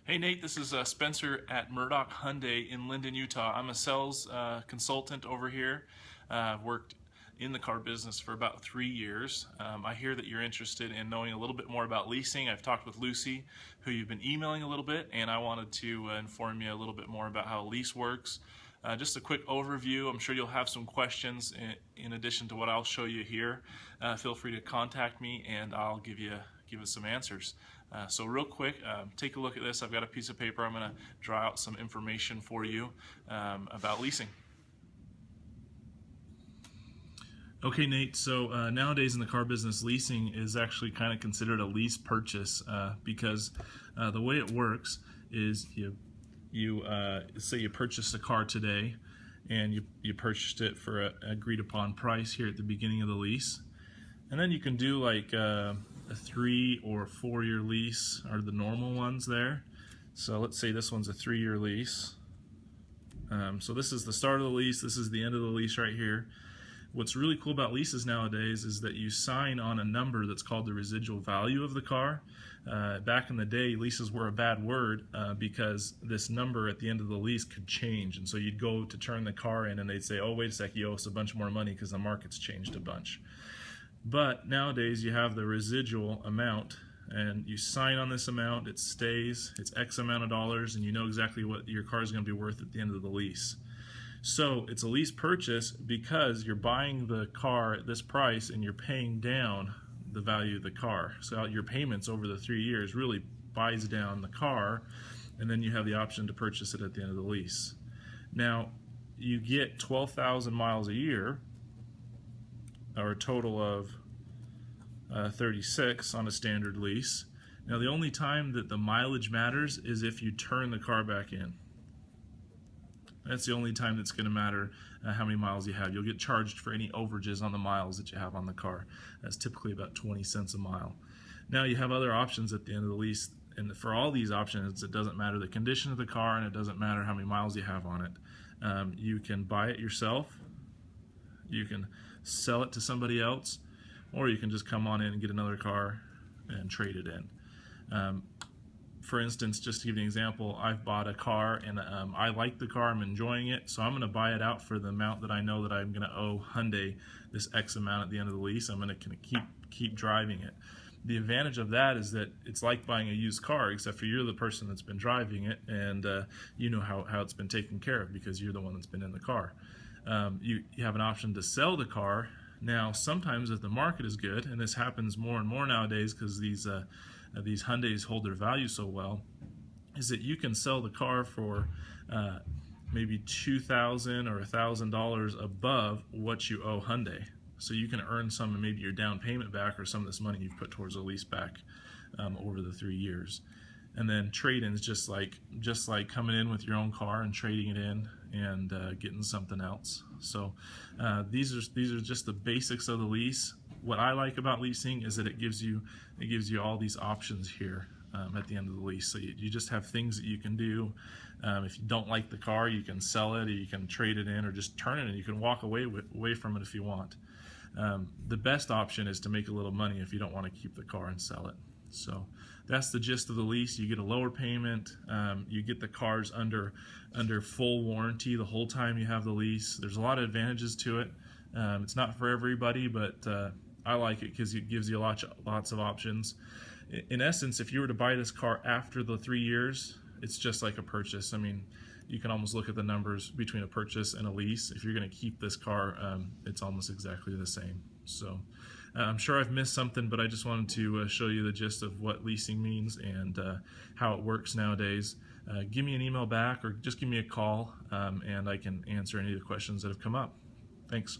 Hey Nate, this is Spencer at Murdock Hyundai in Lindon, Utah. I'm a sales consultant over here. I've worked in the car business for about 3 years. I hear that you're interested in knowing a little bit more about leasing. I've talked with Lucy, who you've been emailing a little bit, and I wanted to inform you a little bit more about how a lease works. Just a quick overview. I'm sure you'll have some questions in addition to what I'll show you here. Feel free to contact me and I'll give us some answers. So real quick, take a look at this. I've got a piece of paper. I'm going to draw out some information for you about leasing. Okay, Nate, so nowadays in the car business, leasing is actually kind of considered a lease purchase because the way it works is you say you purchased a car today and you purchased it for an agreed upon price here at the beginning of the lease, and then you can do like a 3 or 4 year lease are the normal ones there. So let's say this one's a 3-year lease. So this is the start of the lease, this is the end of the lease right here. What's really cool about leases nowadays is that you sign on a number that's called the residual value of the car. Back in the day, leases were a bad word because this number at the end of the lease could change, and so you'd go to turn the car in and they'd say, oh wait a sec, you owe us a bunch more money because the market's changed a bunch. But nowadays you have the residual amount and you sign on this amount, it stays, it's X amount of dollars, and you know exactly what your car is going to be worth at the end of the lease. So it's a lease purchase because you're buying the car at this price and you're paying down the value of the car. So your payments over the 3 years really buys down the car, and then you have the option to purchase it at the end of the lease. Now you get 12,000 miles a year, or a total of 36 on a standard lease. Now the only time that the mileage matters is if you turn the car back in. That's the only time that's going to matter how many miles you have. You'll get charged for any overages on the miles that you have on the car. That's typically about 20 cents a mile. Now you have other options at the end of the lease, and for all these options it doesn't matter the condition of the car and it doesn't matter how many miles you have on it. You can buy it yourself, you can sell it to somebody else, or you can just come on in and get another car and trade it in. For instance, just to give you an example, I've bought a car and I like the car, I'm enjoying it, so I'm going to buy it out for the amount that I know that I'm going to owe Hyundai this X amount at the end of the lease. I'm going to keep driving it. The advantage of that is that it's like buying a used car, except for you're the person that's been driving it, and you know how it's been taken care of because you're the one that's been in the car. You have an option to sell the car. Now sometimes if the market is good, and this happens more and more nowadays because these Hyundais hold their value so well, is that you can sell the car for maybe $2,000 or $1,000 above what you owe Hyundai. So you can earn some of maybe your down payment back or some of this money you've put towards a lease back over the 3 years. And then trade-ins, just like coming in with your own car and trading it in and getting something else. So these are just the basics of the lease. What I like about leasing is that it gives you all these options here at the end of the lease. So you just have things that you can do. If you don't like the car, you can sell it, or you can trade it in, or just turn it in. You can walk away from it if you want. The best option is to make a little money if you don't want to keep the car and sell it. So that's the gist of the lease. You get a lower payment. You get the cars under full warranty the whole time you have the lease. There's a lot of advantages to it. It's not for everybody, but I like it because it gives you lots of options. In essence, if you were to buy this car after the 3 years, it's just like a purchase. I mean, you can almost look at the numbers between a purchase and a lease. If you're going to keep this car, it's almost exactly the same. So I'm sure I've missed something, but I just wanted to show you the gist of what leasing means and how it works nowadays. Give me an email back or just give me a call, and I can answer any of the questions that have come up. Thanks.